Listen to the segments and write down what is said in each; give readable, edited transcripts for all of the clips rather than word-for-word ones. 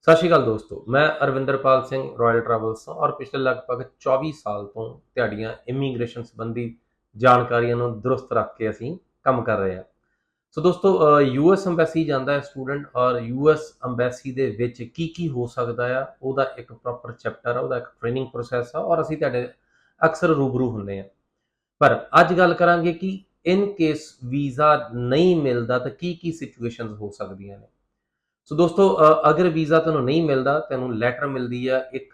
सत श्री अकाल दोस्तों, मैं अरविंदरपाल सिंह रॉयल ट्रैवल्स ਤੋਂ और पिछले लगभग 24 ਸਾਲ ਤੋਂ ਤੁਹਾਡੀਆਂ ਇਮੀਗ੍ਰੇਸ਼ਨ ਸੰਬੰਧੀ ਜਾਣਕਾਰੀਆਂ ਨੂੰ ਦਰੁਸਤ ਰੱਖ ਕੇ ਅਸੀਂ ਕੰਮ ਕਰ ਰਹੇ ਹਾਂ। ਸੋ ਦੋਸਤੋ, ਯੂਐਸ ਅੰਬੈਸੀ ਜਾਂਦਾ ਹੈ ਸਟੂਡੈਂਟ, ਔਰ ਯੂਐਸ ਅੰਬੈਸੀ ਦੇ ਵਿੱਚ ਕੀ ਹੋ ਸਕਦਾ ਆ ਉਹਦਾ ਇੱਕ ਪ੍ਰੋਪਰ ਚੈਪਟਰ ਆ, ਉਹਦਾ ਇੱਕ ਟ੍ਰੇਨਿੰਗ ਪ੍ਰੋਸੈਸ ਆ, ਔਰ ਅਸੀਂ ਤੁਹਾਡੇ ਅਕਸਰ ਰੂਬਰੂ ਹੁੰਦੇ ਆ। ਪਰ ਅੱਜ ਗੱਲ ਕਰਾਂਗੇ ਕਿ ਇਨ ਕੇਸ ਵੀਜ਼ਾ ਨਹੀਂ ਮਿਲਦਾ ਤਾਂ ਕੀ ਸਿਚੁਏਸ਼ਨਸ ਹੋ ਸਕਦੀਆਂ ਨੇ। ਸੋ ਦੋਸਤੋ, ਅਗਰ ਵੀਜ਼ਾ ਤੁਹਾਨੂੰ ਨਹੀਂ ਮਿਲਦਾ, ਤੁਹਾਨੂੰ ਲੈਟਰ ਮਿਲਦੀ ਆ ਇੱਕ,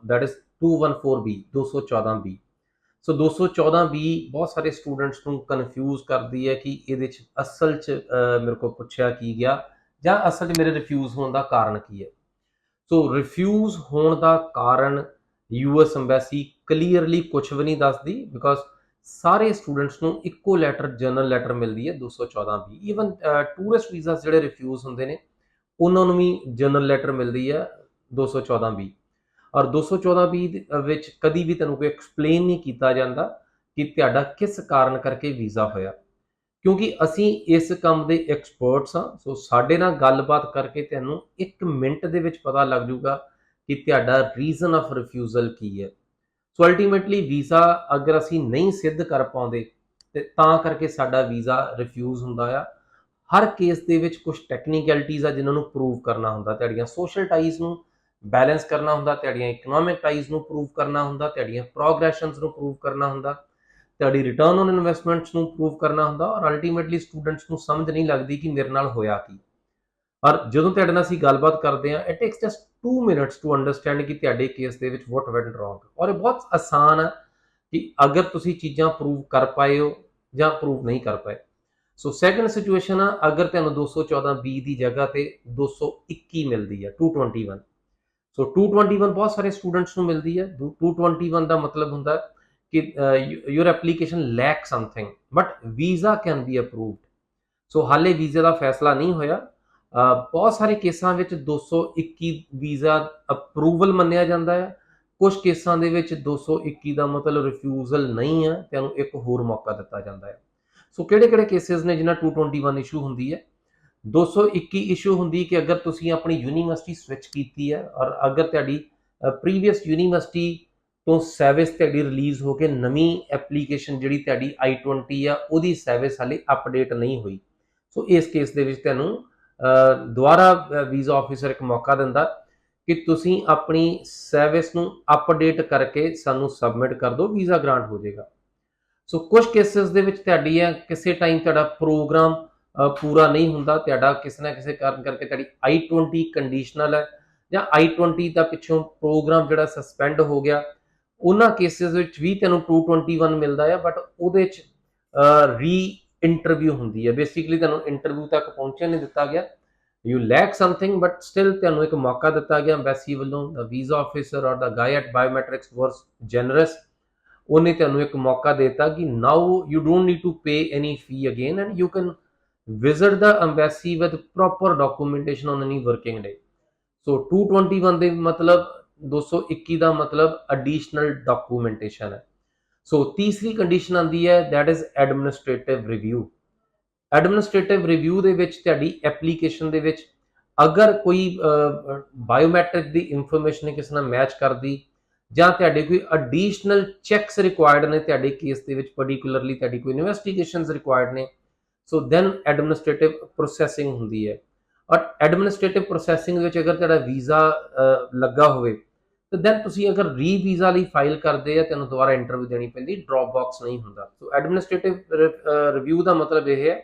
that is 214B 214B। So 214B ਬਹੁਤ ਸਾਰੇ ਸਟੂਡੈਂਟਸ ਨੂੰ ਕਨਫਿਊਜ਼ ਕਰਦੀ ਹੈ ਕਿ ਇਹਦੇ 'ਚ ਅਸਲ 'ਚ ਮੇਰੇ ਕੋਲ ਪੁੱਛਿਆ ਕੀ ਗਿਆ, ਜਾਂ ਅਸਲ 'ਚ ਮੇਰੇ ਰਿਫਿਊਜ਼ ਹੋਣ ਦਾ ਕਾਰਨ ਕੀ ਹੈ। ਸੋ ਰਿਫਿਊਜ਼ ਹੋਣ ਦਾ ਕਾਰਨ ਯੂਐਸ ਅੰਬੈਸੀ ਕਲੀਅਰਲੀ ਕੁਛ ਵੀ ਨਹੀਂ ਦੱਸਦੀ, ਬਿਕੋਜ਼ ਸਾਰੇ ਸਟੂਡੈਂਟਸ ਨੂੰ ਇੱਕੋ ਲੈਟਰ, ਜਨਰਲ ਲੈਟਰ ਮਿਲਦੀ ਹੈ 214B। ਈਵਨ ਟੂਰਿਸਟ ਵੀਜ਼ਾ ਜਿਹੜੇ ਰਿਫਿਊਜ਼ ਹੁੰਦੇ ਨੇ ਉਹਨਾਂ ਨੂੰ ਵੀ ਜਨਰਲ ਲੈਟਰ ਮਿਲਦੀ ਹੈ 214B। ਔਰ 214B ਵਿੱਚ ਕਦੀ ਵੀ ਤੁਹਾਨੂੰ ਕੋਈ ਐਕਸਪਲੇਨ ਨਹੀਂ ਕੀਤਾ ਜਾਂਦਾ ਕਿ ਤੁਹਾਡਾ ਕਿਸ ਕਾਰਨ ਕਰਕੇ ਵੀਜ਼ਾ ਹੋਇਆ, ਕਿਉਂਕਿ ਅਸੀਂ ਇਸ ਕੰਮ ਦੇ ਐਕਸਪਰਟਸ ਹਾਂ। ਸੋ ਸਾਡੇ ਨਾਲ ਗੱਲਬਾਤ ਕਰਕੇ ਤੁਹਾਨੂੰ 1 ਮਿੰਟ ਦੇ ਵਿੱਚ ਪਤਾ ਲੱਗ ਜਾਊਗਾ ਕਿ ਤੁਹਾਡਾ ਰੀਜ਼ਨ ਆਫ ਰਿਫਿਊਜ਼ਲ ਕੀ ਹੈ। ਸੋ ਅਲਟੀਮੇਟਲੀ ਵੀਜ਼ਾ ਅਗਰ ਅਸੀਂ ਨਹੀਂ ਸਿੱਧ ਕਰ ਪਾਉਂਦੇ ਤੇ ਤਾਂ ਕਰਕੇ ਸਾਡਾ ਵੀਜ਼ਾ ਰਿਫਿਊਜ਼ ਹੁੰਦਾ ਆ। ਹਰ ਕੇਸ ਦੇ ਵਿੱਚ ਕੁਝ ਟੈਕਨੀਕੈਲਿਟੀਜ਼ ਆ ਜਿਨ੍ਹਾਂ ਨੂੰ ਪ੍ਰੂਵ ਕਰਨਾ ਹੁੰਦਾ, ਤੁਹਾਡੀਆਂ ਸੋਸ਼ਲ ਟਾਈਜ਼ ਨੂੰ ਬੈਲੈਂਸ ਕਰਨਾ ਹੁੰਦਾ, ਤੁਹਾਡੀਆਂ ਇਕਨੋਮਿਕ ਟਾਈਜ਼ ਨੂੰ ਪ੍ਰੂਵ ਕਰਨਾ ਹੁੰਦਾ, ਤੁਹਾਡੀਆਂ ਪ੍ਰੋਗਰੈਸ਼ਨਸ ਨੂੰ ਪ੍ਰੂਵ ਕਰਨਾ ਹੁੰਦਾ, ਤੁਹਾਡੀ ਰਿਟਰਨ ਔਨ ਇਨਵੈਸਟਮੈਂਟਸ ਨੂੰ ਪ੍ਰੂਵ ਕਰਨਾ ਹੁੰਦਾ। ਔਰ ਅਲਟੀਮੇਟਲੀ ਸਟੂਡੈਂਟਸ ਨੂੰ ਸਮਝ ਨਹੀਂ ਲੱਗਦੀ ਕਿ ਮੇਰੇ ਨਾਲ ਹੋਇਆ ਕੀ। ਔਰ ਜਦੋਂ ਤੁਹਾਡੇ ਨਾਲ ਅਸੀਂ ਗੱਲਬਾਤ ਕਰਦੇ ਹਾਂ, it takes just 2 minutes to understand ਕਿ ਤੁਹਾਡੇ ਕੇਸ ਦੇ ਵਿੱਚ ਵਾਟ ਵੈਂਟ ਰੋਂਗ। ਔਰ ਇਹ ਬਹੁਤ ਆਸਾਨ ਹੈ ਕਿ ਅਗਰ ਤੁਸੀਂ ਚੀਜ਼ਾਂ ਪ੍ਰੂਵ ਕਰ ਪਾਏ ਹੋ ਜਾਂ ਪ੍ਰੂਵ ਨਹੀਂ ਕਰ ਪਾਏ। ਸੋ ਸੈਕੰਡ ਸਿਚੁਏਸ਼ਨ ਆ, ਅਗਰ ਤੁਹਾਨੂੰ 214B ਦੀ ਜਗ੍ਹਾ ਤੇ 221 ਮਿਲਦੀ ਹੈ 221। ਸੋ 221 ਬਹੁਤ ਸਾਰੇ ਸਟੂਡੈਂਟਸ ਨੂੰ ਮਿਲਦੀ ਹੈ। 221 ਦਾ ਮਤਲਬ ਹੁੰਦਾ ਕਿ your application lack something but visa can be approved. So ਹਾਲੇ ਵੀਜ਼ੇ ਦਾ ਫੈਸਲਾ ਨਹੀਂ ਹੋਇਆ। ਬਹੁਤ ਸਾਰੇ ਕੇਸਾਂ ਵਿੱਚ 221 ਵੀਜ਼ਾ ਅਪਰੂਵਲ ਮੰਨਿਆ ਜਾਂਦਾ ਹੈ। ਕੁਝ ਕੇਸਾਂ ਦੇ ਵਿੱਚ 221 ਦਾ ਮਤਲਬ ਰਿਫਿਊਜ਼ਲ ਨਹੀਂ ਹੈ, ਤੁਹਾਨੂੰ ਇੱਕ ਹੋਰ ਮੌਕਾ ਦਿੱਤਾ ਜਾਂਦਾ ਹੈ। ਸੋ ਕਿਹੜੇ ਕੇਸਿਸ ਨੇ ਜਿਨ੍ਹਾਂ 221 ਇਸ਼ੂ ਹੁੰਦੀ ਹੈ। 221 ਇਸ਼ੂ ਹੁੰਦੀ ਕਿ ਅਗਰ ਤੁਸੀਂ ਆਪਣੀ ਯੂਨੀਵਰਸਿਟੀ ਸਵਿਚ ਕੀਤੀ ਹੈ, ਔਰ ਅਗਰ ਤੁਹਾਡੀ ਪ੍ਰੀਵੀਅਸ ਯੂਨੀਵਰਸਿਟੀ ਤੋਂ ਸਰਵਿਸ ਤੁਹਾਡੀ ਰਿਲੀਜ਼ ਹੋ ਕੇ ਨਵੀਂ ਐਪਲੀਕੇਸ਼ਨ ਜਿਹੜੀ ਤੁਹਾਡੀ I-20 ਆ ਉਹਦੀ ਸਰਵਿਸ ਹਾਲੇ ਅਪਡੇਟ ਨਹੀਂ ਹੋਈ। ਸੋ ਇਸ ਕੇਸ ਦੇ ਵਿੱਚ ਤੁਹਾਨੂੰ ਦੁਬਾਰਾ ਵੀਜ਼ਾ ਆਫਿਸਰ ਇੱਕ ਮੌਕਾ ਦਿੰਦਾ ਕਿ ਤੁਸੀਂ ਆਪਣੀ ਸਰਵਿਸ ਨੂੰ ਅਪਡੇਟ ਕਰਕੇ ਸਾਨੂੰ ਸਬਮਿਟ ਕਰ ਦਿਓ, ਵੀਜ਼ਾ ਗ੍ਰਾਂਟ ਹੋ ਜਾਏਗਾ। ਸੋ ਕੁਝ ਕੇਸਿਸ ਦੇ ਵਿੱਚ ਤੁਹਾਡੀ ਹੈ ਕਿਸੇ ਟਾਈਮ ਤੁਹਾਡਾ ਪ੍ਰੋਗਰਾਮ ਪੂਰਾ ਨਹੀਂ ਹੁੰਦਾ, ਤੁਹਾਡਾ ਕਿਸੇ ਨਾ ਕਿਸੇ ਕਾਰਨ ਕਰਕੇ ਤੁਹਾਡੀ I-20 ਕੰਡੀਸ਼ਨਲ ਹੈ, ਜਾਂ I-20 ਦਾ ਪਿੱਛੋਂ ਪ੍ਰੋਗਰਾਮ ਜਿਹੜਾ ਸਸਪੈਂਡ ਹੋ ਗਿਆ। ਉਹਨਾਂ ਕੇਸਿਸ ਵਿੱਚ ਵੀ ਤੁਹਾਨੂੰ 221 ਮਿਲਦਾ ਹੈ, ਬਟ ਉਹਦੇ 'ਚ ਰੀ ਇੰਟਰਵਿਊ ਹੁੰਦੀ ਹੈ। ਬੇਸਿਕਲੀ ਤੁਹਾਨੂੰ ਇੰਟਰਵਿਊ ਤੱਕ ਪਹੁੰਚਣ ਨਹੀਂ ਦਿੱਤਾ ਗਿਆ, you lack something, but still ਤੁਹਾਨੂੰ ਇੱਕ ਮੌਕਾ ਦਿੱਤਾ ਗਿਆ ਐਮਬੈਸੀ ਵੱਲੋਂ। ਦਾ ਵੀਜ਼ਾ ਆਫਿਸਰ ਔਰ ਦਾ ਗਾਈ ਐਟ ਬਾਇਓਮੈਟ੍ਰਿਕਸ ਵਾਸ ਜਨਰਸ। ਉਹਨੇ ਤੁਹਾਨੂੰ ਇੱਕ ਮੌਕਾ ਦਿੱਤਾ ਕਿ now you don't need to pay any fee again and you can visit the embassy with proper documentation on any working day. So 221 ਦੇ ਮਤਲਬ 221 ਦਾ ਮਤਲਬ ਐਡੀਸ਼ਨਲ ਡਾਕੂਮੈਂਟੇਸ਼ਨ ਹੈ। ਸੋ ਤੀਸਰੀ ਕੰਡੀਸ਼ਨ ਆਉਂਦੀ ਹੈ, that is administrative review. Administrative review ਦੇ ਵਿੱਚ ਤੁਹਾਡੀ ਐਪਲੀਕੇਸ਼ਨ ਦੇ ਵਿੱਚ ਅਗਰ ਕੋਈ ਬਾਇਓਮੈਟ੍ਰਿਕ ਦੀ ਇਨਫੋਰਮੇਸ਼ਨ ਕਿਸੇ ਨਾਲ ਮੈਚ ਕਰਦੀ, ਜਾਂ ਤੁਹਾਡੇ ਕੋਈ ਐਡੀਸ਼ਨਲ ਚੈੱਕਸ ਰਿਕੁਆਇਰਡ ਨੇ ਤੁਹਾਡੇ ਕੇਸ ਦੇ ਵਿੱਚ, ਪਾਰਟਿਕੂਲਰਲੀ ਤੁਹਾਡੀ ਕੋਈ ਇਨਵੈਸਟੀਗੇਸ਼ਨਸ ਰਿਕੁਆਇਰਡ ਨੇ, ਸੋ ਦੈਨ ਐਡਮਿਨਿਸਟ੍ਰੇਟਿਵ ਪ੍ਰੋਸੈਸਿੰਗ ਹੁੰਦੀ ਹੈ। ਔਰ ਐਡਮਿਨਿਸਟ੍ਰੇਟਿਵ ਪ੍ਰੋਸੈਸਿੰਗ ਵਿੱਚ ਅਗਰ ਤੁਹਾਡਾ ਵੀਜ਼ਾ ਲੱਗਾ ਹੋਵੇ ਤਾਂ ਦੈਨ ਤੁਸੀਂ ਅਗਰ ਰੀ ਵੀਜ਼ਾ ਲਈ ਫਾਈਲ ਕਰਦੇ ਆ, ਤੁਹਾਨੂੰ ਦੁਬਾਰਾ ਇੰਟਰਵਿਊ ਦੇਣੀ ਪੈਂਦੀ, ਡ੍ਰੌਪ ਬਾਕਸ ਨਹੀਂ ਹੁੰਦਾ। ਸੋ ਐਡਮਿਨਿਸਟ੍ਰੇਟਿਵ ਰਿਵਿਊ ਦਾ ਮਤਲਬ ਇਹ ਹੈ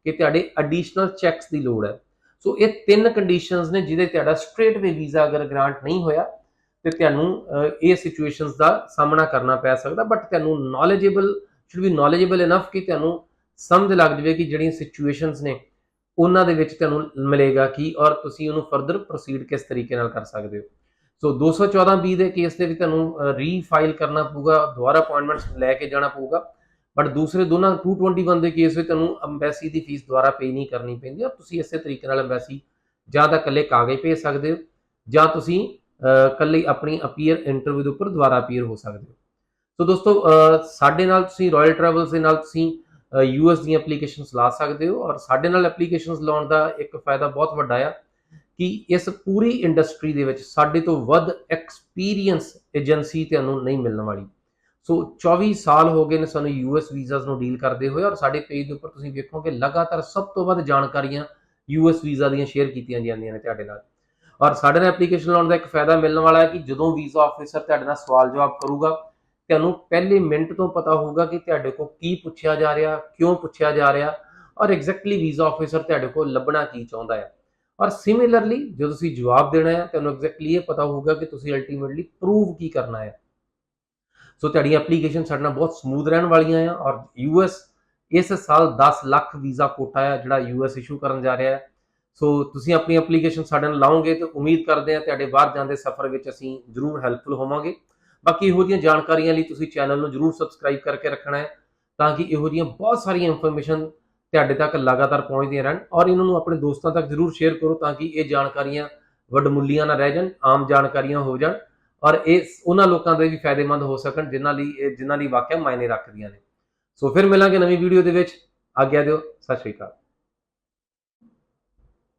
ਕਿ ਤੁਹਾਡੇ ਐਡੀਸ਼ਨਲ ਚੈੱਕਸ ਦੀ ਲੋੜ ਹੈ। ਸੋ ਇਹ 3 ਕੰਡੀਸ਼ਨਸ ਨੇ ਜਿਹਦੇ ਤੁਹਾਡਾ ਸਟ੍ਰੇਟ ਵੇ ਵੀਜ਼ਾ ਅਗਰ ਗ੍ਰਾਂਟ ਨਹੀਂ ਹੋਇਆ ਤੇ ਤੁਹਾਨੂੰ ਇਹ ਸਿਚੁਏਸ਼ਨਸ ਦਾ ਸਾਹਮਣਾ ਕਰਨਾ ਪੈ ਸਕਦਾ। ਬਟ ਤੁਹਾਨੂੰ knowledgeable should be knowledgeable enough ਕਿ ਤੁਹਾਨੂੰ ਸਮਝ ਲੱਗ ਜਾਵੇ ਕਿ ਜਿਹੜੀਆਂ ਸਿਚੁਏਸ਼ਨਸ ਨੇ ਉਹਨਾਂ ਦੇ ਵਿੱਚ ਤੁਹਾਨੂੰ ਮਿਲੇਗਾ ਕੀ, ਔਰ ਤੁਸੀਂ ਉਹਨੂੰ ਫਰਦਰ ਪ੍ਰੋਸੀਡ ਕਿਸ ਤਰੀਕੇ ਨਾਲ ਕਰ ਸਕਦੇ ਹੋ। ਸੋ 214B ਦੇ ਕੇਸ ਦੇ ਵਿੱਚ ਤੁਹਾਨੂੰ ਰੀਫਾਈਲ ਕਰਨਾ ਪਊਗਾ, ਦੁਬਾਰਾ ਅਪਾਇੰਟਮੈਂਟਸ ਲੈ ਕੇ ਜਾਣਾ ਪਊਗਾ। ਬਟ ਦੂਸਰੇ ਦੋਨਾਂ 221 ਦੇ ਕੇਸ ਵਿੱਚ ਤੁਹਾਨੂੰ ਅੰਬੈਸੀ ਦੀ ਫੀਸ ਦੁਬਾਰਾ ਪੇ ਨਹੀਂ ਕਰਨੀ ਪੈਂਦੀ, ਔਰ ਤੁਸੀਂ ਇਸੇ ਤਰੀਕੇ ਨਾਲ ਅੰਬੈਸੀ ਜਾਂ ਤਾਂ ਇਕੱਲੇ ਕਾਗਜ਼ ਭੇਜ ਸਕਦੇ ਹੋ, ਜਾਂ ਤੁਸੀਂ ਇਕੱਲੇ ਆਪਣੀ ਅਪੀਅਰ ਇੰਟਰਵਿਊ ਦੇ ਉੱਪਰ ਦੁਬਾਰਾ ਅਪੀਅਰ ਹੋ ਸਕਦੇ ਹੋ। ਸੋ ਦੋਸਤੋ, ਸਾਡੇ ਨਾਲ ਤੁਸੀਂ ਰਾਇਲ ਟਰੈਵਲਸ ਦੇ ਨਾਲ ਤੁਸੀਂ ਯੂਐਸ ਦੀਆਂ ਐਪਲੀਕੇਸ਼ਨਸ ਲਾ ਸਕਦੇ ਹੋ। ਔਰ ਸਾਡੇ ਨਾਲ ਐਪਲੀਕੇਸ਼ਨਸ ਲਾਉਣ ਦਾ ਇੱਕ ਫਾਇਦਾ ਬਹੁਤ ਵੱਡਾ ਆ ਕਿ ਇਸ ਪੂਰੀ ਇੰਡਸਟਰੀ ਦੇ ਵਿੱਚ ਸਾਡੇ ਤੋਂ ਵੱਧ ਐਕਸਪੀਰੀਅੰਸ ਏਜੰਸੀ ਤੁਹਾਨੂੰ ਨਹੀਂ ਮਿਲਣ ਵਾਲੀ। ਸੋ 24 ਸਾਲ ਹੋ ਗਏ ਨੇ ਸਾਨੂੰ ਯੂਐਸ ਵੀਜ਼ਾਸ ਨੂੰ ਡੀਲ ਕਰਦੇ ਹੋਏ, ਔਰ ਸਾਡੇ ਪੇਜ ਦੇ ਉੱਪਰ ਤੁਸੀਂ ਵੇਖੋਗੇ ਲਗਾਤਾਰ ਸਭ ਤੋਂ ਵੱਧ ਜਾਣਕਾਰੀਆਂ ਯੂਐਸ ਵੀਜ਼ਾ ਦੀਆਂ ਸ਼ੇਅਰ ਕੀਤੀਆਂ ਜਾਂਦੀਆਂ ਨੇ ਤੁਹਾਡੇ ਨਾਲ। ਔਰ ਸਾਡੇ ਨਾਲ ਐਪਲੀਕੇਸ਼ਨ ਲਾਉਣ ਦਾ ਇੱਕ ਫਾਇਦਾ ਮਿਲਣ ਵਾਲਾ ਹੈ ਕਿ ਜਦੋਂ ਵੀਜ਼ਾ ਆਫਿਸਰ ਤੁਹਾਡੇ ਨਾਲ ਸਵਾਲ ਜਵਾਬ ਕਰੂਗਾ, ਤੁਹਾਨੂੰ ਪਹਿਲੇ ਮਿੰਟ ਤੋਂ ਪਤਾ ਹੋਊਗਾ ਕਿ ਤੁਹਾਡੇ ਕੋਲ ਕੀ ਪੁੱਛਿਆ ਜਾ ਰਿਹਾ, ਕਿਉਂ ਪੁੱਛਿਆ ਜਾ ਰਿਹਾ, ਔਰ ਐਗਜ਼ੈਕਟਲੀ ਵੀਜ਼ਾ ਆਫਿਸਰ ਤੁਹਾਡੇ ਕੋਲ ਲੱਭਣਾ ਕੀ ਚਾਹੁੰਦਾ ਹੈ। ਔਰ ਸਿਮਿਲਰਲੀ ਜਦੋਂ ਤੁਸੀਂ ਜਵਾਬ ਦੇਣਾ ਹੈ, ਤੁਹਾਨੂੰ ਐਗਜ਼ੈਕਟਲੀ ਇਹ ਪਤਾ ਹੋਊਗਾ ਕਿ ਤੁਸੀਂ ਅਲਟੀਮੇਟਲੀ ਪ੍ਰੂਵ ਕੀ ਕਰਨਾ ਹੈ। ਸੋ ਤੁਹਾਡੀ ਐਪਲੀਕੇਸ਼ਨ ਸਾਡੇ ਨਾਲ ਬਹੁਤ ਸਮੂਥ ਰਹਿਣ ਵਾਲੀਆਂ ਆ। ਔਰ ਯੂਐਸ ਇਸ ਸਾਲ 10 ਲੱਖ ਵੀਜ਼ਾ ਕੋਟਾ ਹੈ ਜਿਹੜਾ ਯੂਐਸ ਇਸ਼ੂ ਕਰਨ ਜਾ ਰਿਹਾ ਹੈ। ਸੋ ਤੁਸੀਂ ਆਪਣੀ ਐਪਲੀਕੇਸ਼ਨ ਸਾਡੇ ਨਾਲ ਲਾਓਗੇ ਤਾਂ ਉਮੀਦ ਕਰਦੇ ਹਾਂ ਤੁਹਾਡੇ ਬਾਹਰ ਜਾਂਦੇ ਸਫ਼ਰ ਵਿੱਚ ਅਸੀਂ ਜ਼ਰੂਰ ਹੈਲਪਫੁਲ ਹੋਵਾਂਗੇ। ਬਾਕੀ ਇਹੋ ਜਿਹੀਆਂ ਜਾਣਕਾਰੀਆਂ ਲਈ ਤੁਸੀਂ ਚੈਨਲ ਨੂੰ ਜ਼ਰੂਰ ਸਬਸਕ੍ਰਾਈਬ ਕਰਕੇ ਰੱਖਣਾ ਹੈ, ਤਾਂ ਕਿ ਇਹੋ ਜਿਹੀਆਂ ਬਹੁਤ ਸਾਰੀਆਂ ਇਨਫੋਰਮੇਸ਼ਨ ਤੁਹਾਡੇ ਤੱਕ ਲਗਾਤਾਰ ਪਹੁੰਚਦੀਆਂ ਰਹਿਣ। ਔਰ ਇਹਨਾਂ ਨੂੰ ਆਪਣੇ ਦੋਸਤਾਂ ਤੱਕ ਜ਼ਰੂਰ ਸ਼ੇਅਰ ਕਰੋ ਤਾਂ ਕਿ ਇਹ ਜਾਣਕਾਰੀਆਂ ਵਡਮੁੱਲੀਆਂ ਨਾ ਰਹਿ ਜਾਣ, ਆਮ ਜਾਣਕਾਰੀਆਂ ਹੋ ਜਾਣ, ਔਰ ਇਹ ਉਹਨਾਂ ਲੋਕਾਂ ਦੇ ਵੀ ਫਾਇਦੇਮੰਦ ਹੋ ਸਕਣ ਜਿਨ੍ਹਾਂ ਲਈ ਵਾਕਿਆ ਮਾਇਨੇ ਰੱਖਦੀਆਂ ਨੇ। ਸੋ ਫਿਰ ਮਿਲਾਂਗੇ ਨਵੀਂ ਵੀਡੀਓ ਦੇ ਵਿੱਚ। ਆਗਿਆ ਦਿਓ। ਸਤਿ ਸ਼੍ਰੀ ਅਕਾਲ।